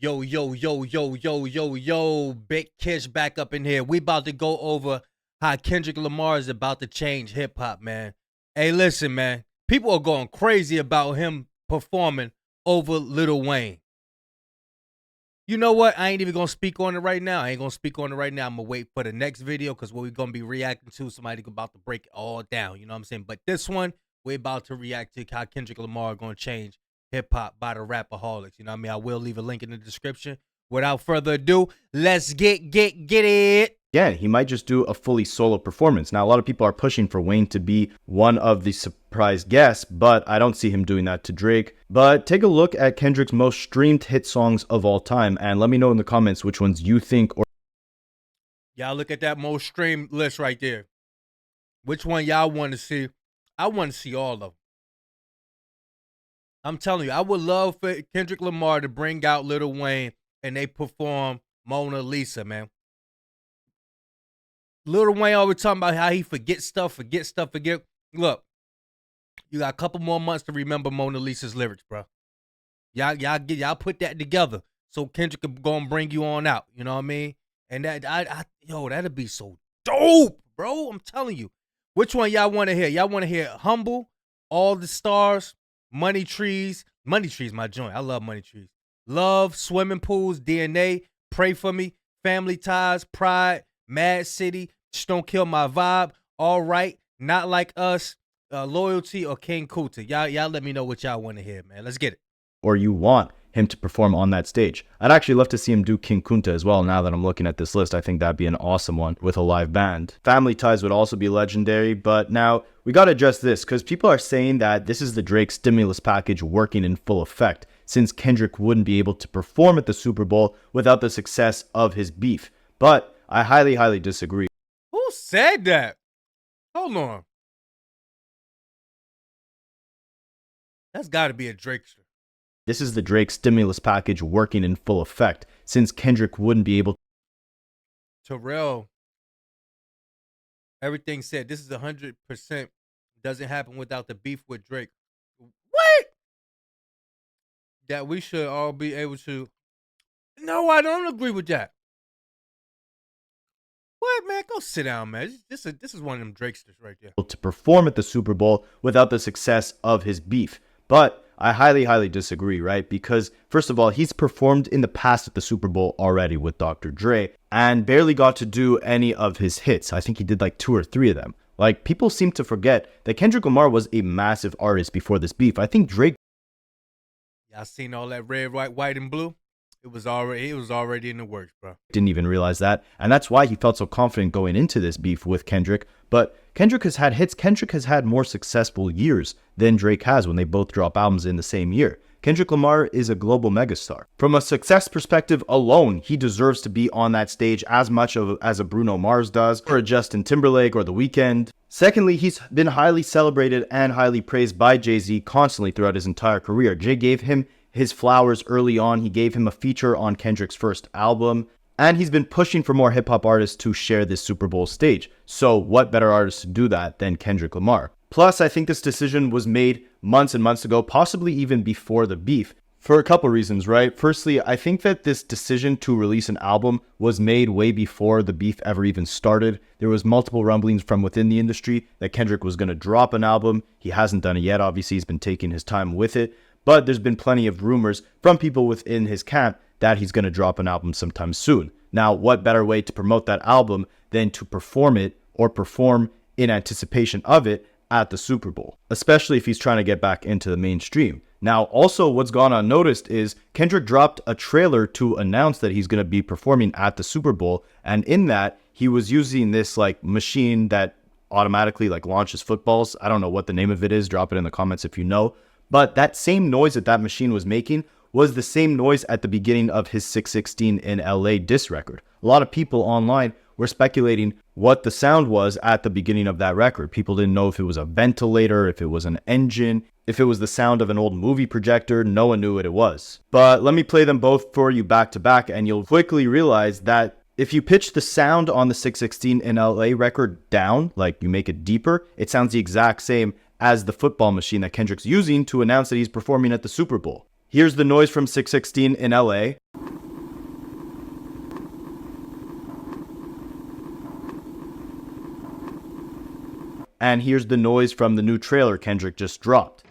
Yo, yo, yo, yo, yo, yo, yo, Big Kish back up in here. We about to go over how Kendrick Lamar is about to change hip hop, man. Hey, listen, man. People are going crazy about him performing over Lil Wayne. You know what? I ain't even gonna speak on it right now. I'm gonna wait for the next video because what we're gonna be reacting to, somebody about to break it all down. You know what I'm saying? But this one, we're about to react to how Kendrick Lamar gonna change hip hop by the Rapaholics. You know what I mean? I will leave a link in the description. Without further ado, let's get it. Again, he might just do a fully solo performance. Now, a lot of people are pushing for Wayne to be one of the surprise guests, but I don't see him doing that to Drake. But take a look at Kendrick's most streamed hit songs of all time, and let me know in the comments which ones you think or... Y'all look at that most streamed list right there. Which one y'all want to see? I want to see all of them. I'm telling you, I would love for Kendrick Lamar to bring out Lil Wayne and they perform Mona Lisa, man. Lil Wayne always talking about how he forget stuff. Look, you got a couple more months to remember Mona Lisa's lyrics, bro. Y'all put that together so Kendrick can go and bring you on out. You know what I mean? And that'd be so dope, bro. I'm telling you. Which one y'all want to hear? Y'all want to hear Humble, All the Stars, Money Trees? Money Trees, my joint. I love Money Trees. Love, Swimming Pools, DNA, Pray For Me, Family Ties, Pride, Mad City, Just Don't Kill My Vibe, All Right, Not Like Us, Loyalty, or King Kuta. Y'all let me know what y'all want to hear, man. Let's get it. Or you want him to perform on that stage. I'd actually love to see him do King Kunta as well. Now that I'm looking at this list, I think that'd be an awesome one with a live band. Family Ties would also be legendary, but now we got to address this because people are saying that this is the Drake stimulus package working in full effect since Kendrick wouldn't be able to perform at the Super Bowl without the success of his beef. But I highly disagree. Who said that? Hold on. That's got to be a Drakester. This is the Drake stimulus package working in full effect since Kendrick wouldn't be able Terrell, everything said this is 100% doesn't happen without the beef with Drake. What? That we should all be able to. No, I don't agree with that. What, man? Go sit down, man. This is one of them Drakesters right there. to perform at the Super Bowl without the success of his beef. But I highly disagree, right? Because first of all, he's performed in the past at the Super Bowl already with Dr. Dre and barely got to do any of his hits. I think he did like 2 or 3 of them. Like, people seem to forget that Kendrick Lamar was a massive artist before this beef. I think Drake... Y'all seen all that red, white, and blue? It was already in the works, bro. Didn't even realize that. And that's why he felt so confident going into this beef with Kendrick. But Kendrick has had hits. Kendrick has had more successful years than Drake has when they both drop albums in the same year. Kendrick Lamar is a global megastar. From a success perspective alone, he deserves to be on that stage as much as a Bruno Mars does, or a Justin Timberlake, or The Weeknd. Secondly, he's been highly celebrated and highly praised by Jay-Z constantly throughout his entire career. Jay gave him his flowers early on. He gave him a feature on Kendrick's first album. And he's been pushing for more hip-hop artists to share this Super Bowl stage. So what better artist to do that than Kendrick Lamar? Plus, I think this decision was made months and months ago, possibly even before the beef, for a couple reasons, right? Firstly, I think that this decision to release an album was made way before the beef ever even started. There was multiple rumblings from within the industry that Kendrick was going to drop an album. He hasn't done it yet. Obviously, he's been taking his time with it. But there's been plenty of rumors from people within his camp that he's going to drop an album sometime soon. Now, what better way to promote that album than to perform it or perform in anticipation of it at the Super Bowl, especially if he's trying to get back into the mainstream. Now, also what's gone unnoticed is Kendrick dropped a trailer to announce that he's going to be performing at the Super Bowl. And in that, he was using this like machine that automatically like launches footballs. I don't know what the name of it is. Drop it in the comments if you know. But that same noise that machine was making was the same noise at the beginning of his 616 in LA diss record. A lot of people online were speculating what the sound was at the beginning of that record. People didn't know if it was a ventilator, if it was an engine, if it was the sound of an old movie projector. No one knew what it was. But let me play them both for you back to back, and you'll quickly realize that if you pitch the sound on the 616 in LA record down, like you make it deeper, it sounds the exact same as the football machine that Kendrick's using to announce that he's performing at the Super Bowl. Here's the noise from 616 in LA. And here's the noise from the new trailer Kendrick just dropped.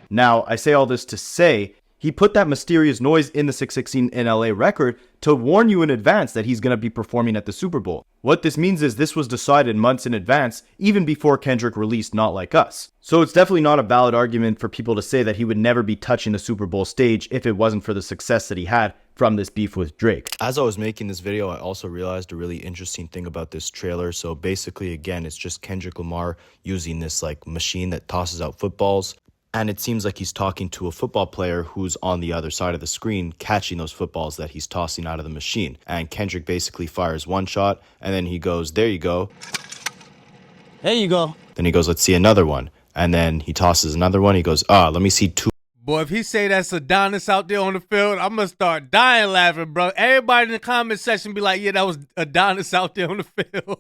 Now, I say all this to say, he put that mysterious noise in the 616 in LA record to warn you in advance that he's going to be performing at the Super Bowl. What this means is this was decided months in advance, even before Kendrick released Not Like Us. So it's definitely not a valid argument for people to say that he would never be touching the Super Bowl stage if it wasn't for the success that he had from this beef with Drake. As I was making this video, I also realized a really interesting thing about this trailer. So basically, again, it's just Kendrick Lamar using this like machine that tosses out footballs. And it seems like he's talking to a football player who's on the other side of the screen catching those footballs that he's tossing out of the machine. And Kendrick basically fires one shot and then he goes, there you go. There you go. Then he goes, let's see another one. And then he tosses another one. He goes, let me see two. Boy, if he say that's Adonis out there on the field, I'm going to start dying laughing, bro. Everybody in the comment section be like, yeah, that was Adonis out there on the field.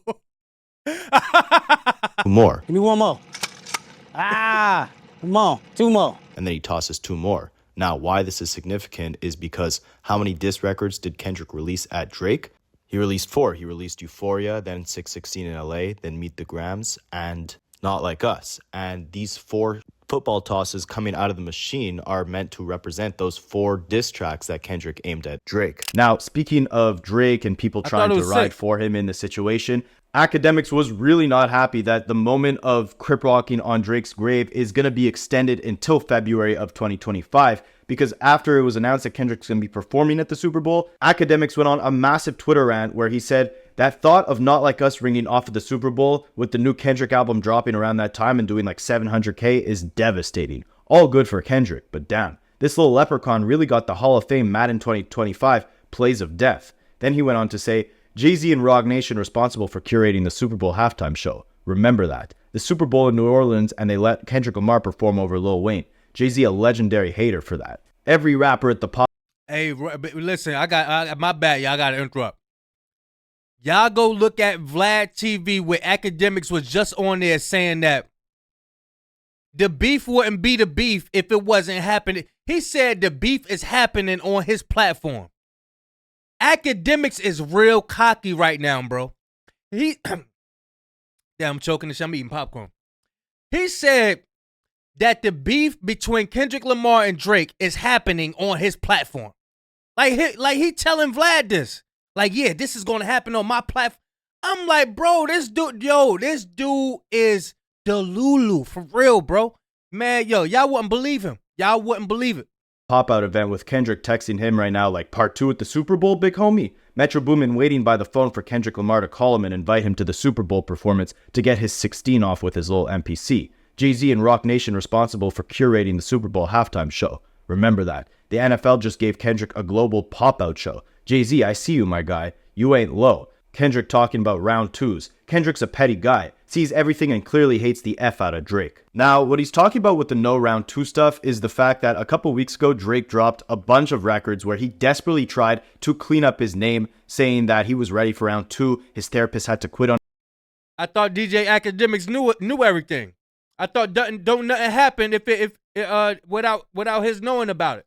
More. Give me one more. Come on, two more. And then he tosses two more. Now, why this is significant is because how many diss records did Kendrick release at Drake? He released 4. He released Euphoria, then 616 in LA, then Meet the Grams, and Not Like Us. And these 4 football tosses coming out of the machine are meant to represent those 4 diss tracks that Kendrick aimed at Drake. Now, speaking of Drake and people trying to ride for him in the situation, Akademiks was really not happy that the moment of crip walking on Drake's grave is going to be extended until February of 2025, because after it was announced that Kendrick's going to be performing at the Super Bowl, Akademiks went on a massive Twitter rant where he said that thought of Not Like Us ringing off of the Super Bowl with the new Kendrick album dropping around that time and doing like 700K is devastating. All good for Kendrick, but damn, this little leprechaun really got the Hall of Fame Madden 2025 plays of death. Then he went on to say, Jay-Z and Roc Nation responsible for curating the Super Bowl halftime show. Remember that. The Super Bowl in New Orleans and they let Kendrick Lamar perform over Lil Wayne. Jay-Z a legendary hater for that. Every rapper at the pop. Hey, listen, I got my bad, y'all got to interrupt. Y'all go look at Vlad TV where Akademiks was just on there saying that the beef wouldn't be the beef if it wasn't happening. He said the beef is happening on his platform. Akademiks is real cocky right now, bro. Damn, I'm choking this shit. I'm eating popcorn. He said that the beef between Kendrick Lamar and Drake is happening on his platform. Like he telling Vlad this. Like, yeah, this is gonna happen on my platform. I'm like, bro, this dude is the Lulu for real, bro. Man, y'all wouldn't believe him. Y'all wouldn't believe it. Pop-out event with Kendrick texting him right now like part 2 at the Super Bowl, big homie. Metro Boomin waiting by the phone for Kendrick Lamar to call him and invite him to the Super Bowl performance to get his 16 off with his little MPC. Jay-Z and Roc Nation responsible for curating the Super Bowl halftime show. Remember that. The NFL just gave Kendrick a global pop-out show. Jay-Z, I see you, my guy. You ain't low. Kendrick talking about round 2s. Kendrick's a petty guy, sees everything and clearly hates the F out of Drake. Now, what he's talking about with the no round 2 stuff is the fact that a couple weeks ago, Drake dropped a bunch of records where he desperately tried to clean up his name, saying that he was ready for round 2. His therapist had to quit on. I thought DJ Akademiks knew everything. I thought don't nothing happen without his knowing about it.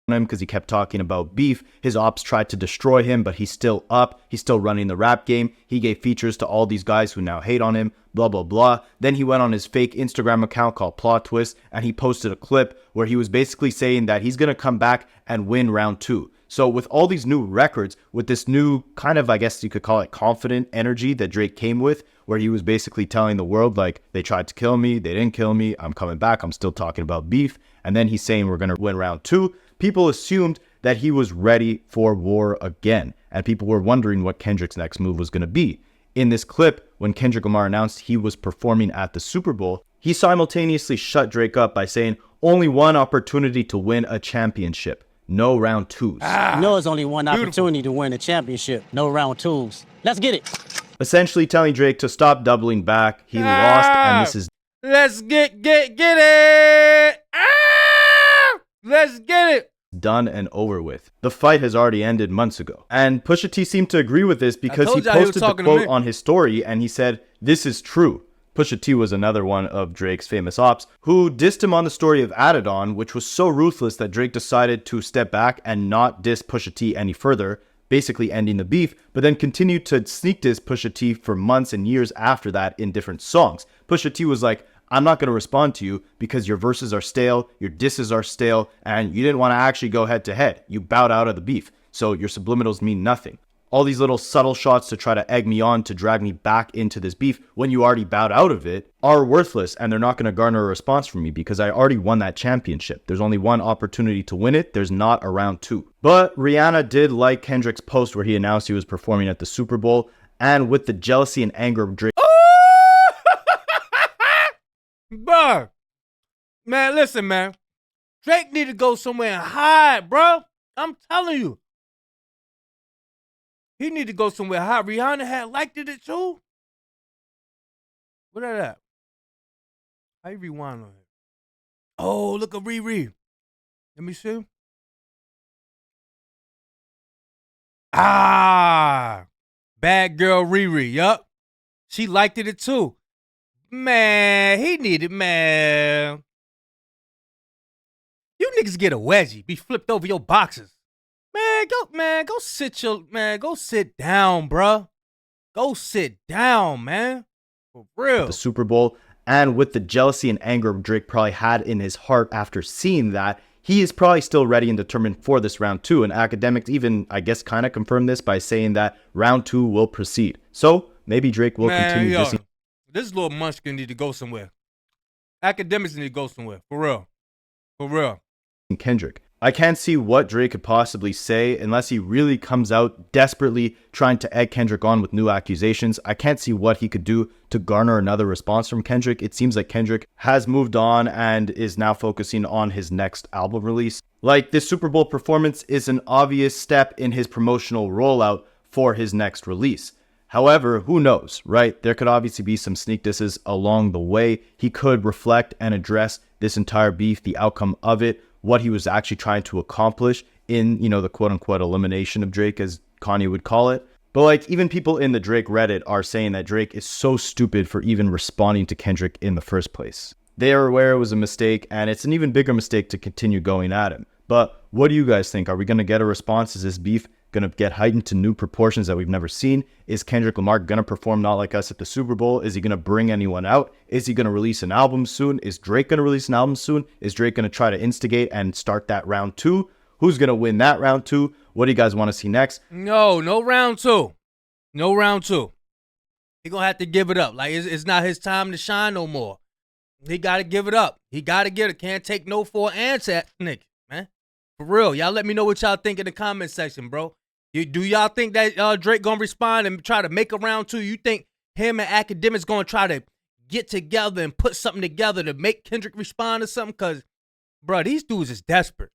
Him because he kept talking about beef. His ops tried to destroy him, but he's still up. He's still running the rap game. He gave features to all these guys who now hate on him, blah, blah, blah. Then he went on his fake Instagram account called Plot Twist, and he posted a clip where he was basically saying that he's going to come back and win round 2. So with all these new records, with this new kind of, I guess you could call it confident energy that Drake came with, where he was basically telling the world, like, they tried to kill me, they didn't kill me, I'm coming back, I'm still talking about beef. And then he's saying we're going to win round 2. People assumed that he was ready for war again, and people were wondering what Kendrick's next move was going to be. In this clip, when Kendrick Lamar announced he was performing at the Super Bowl, he simultaneously shut Drake up by saying, only one opportunity to win a championship, no round 2s. You know it's only one opportunity to win a championship, no round 2s. Let's get it. Essentially telling Drake to stop doubling back. He lost, and this is... Let's get it! Let's get it! Done and over with. The fight has already ended months ago. And Pusha T seemed to agree with this because he posted the quote on his story and he said, this is true. Pusha T was another one of Drake's famous ops who dissed him on the story of Adidon, which was so ruthless that Drake decided to step back and not diss Pusha T any further. basically ending the beef, but then continued to sneak diss Pusha T for months and years after that in different songs. Pusha T was like, I'm not going to respond to you because your verses are stale, your disses are stale, and you didn't want to actually go head to head. You bowed out of the beef, so your subliminals mean nothing. All these little subtle shots to try to egg me on to drag me back into this beef when you already bowed out of it are worthless, and they're not going to garner a response from me because I already won that championship. There's only one opportunity to win it. There's not a round two. But Rihanna did like Kendrick's post where he announced he was performing at the Super Bowl, and with the jealousy and anger of Drake. Bruh. Man, listen, man. Drake need to go somewhere and hide, bro. I'm telling you. He need to go somewhere high. Rihanna had liked it too. What that at? How you rewind on it? Oh, look at Riri. Let me see. Ah, bad girl Riri. Yup. She liked it too. Man, he needed, man. You niggas get a wedgie. Be flipped over your boxes. Go sit down, bruh. Go sit down, man. For real. The Super Bowl, and with the jealousy and anger Drake probably had in his heart after seeing that, he is probably still ready and determined for this round two. And Akademiks even, I guess, kind of confirmed this by saying that round two will proceed. So maybe Drake will continue dissing. This little munchkin need to go somewhere. Akademiks need to go somewhere. For real. For real. Kendrick. I can't see what Drake could possibly say unless he really comes out desperately trying to egg Kendrick on with new accusations. I can't see what he could do to garner another response from Kendrick. It seems like Kendrick has moved on and is now focusing on his next album release. Like, this Super Bowl performance is an obvious step in his promotional rollout for his next release. However, who knows, right? There could obviously be some sneak disses along the way. He could reflect and address this entire beef, the outcome of it, what he was actually trying to accomplish in, the quote-unquote elimination of Drake, as Kanye would call it. But like, even people in the Drake Reddit are saying that Drake is so stupid for even responding to Kendrick in the first place. They are aware it was a mistake, and it's an even bigger mistake to continue going at him. But what do you guys think? Are we going to get a response? Is this beef going to get heightened to new proportions that we've never seen? Is Kendrick Lamar going to perform Not Like Us at the Super Bowl? Is he going to bring anyone out? Is he going to release an album soon? Is Drake going to release an album soon? Is Drake going to try to instigate and start that round two? Who's going to win that round two? What do you guys want to see next? No round two. No round two. He going to have to give it up. Like, it's not his time to shine no more. He got to give it up. He got to get it. Can't take no for an answer, nigga, man. For real. Y'all let me know what y'all think in the comment section, bro. Do y'all think that Drake gonna respond and try to make a round two? You think him and Akademiks gonna try to get together and put something together to make Kendrick respond or something? Cause, bro, these dudes is desperate.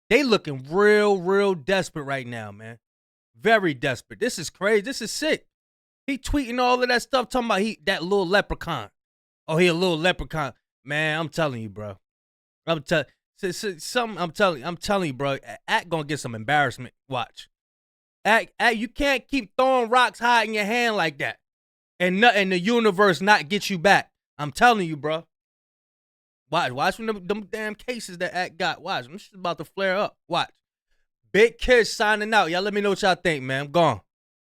They looking real desperate right now, man. Very desperate. This is crazy. This is sick. He tweeting all of that stuff, talking about that little leprechaun. Oh, he a little leprechaun. Man, I'm telling you, bro. I'm telling you, bro. Act gonna get some embarrassment. Watch. Act, you can't keep throwing rocks high in your hand like that and nothing the universe not get you back. I'm telling you, bro. Watch from them damn cases that Act got. Watch. This is about to flare up. Watch. Big Kids signing out. Y'all let me know what y'all think, man. I'm gone.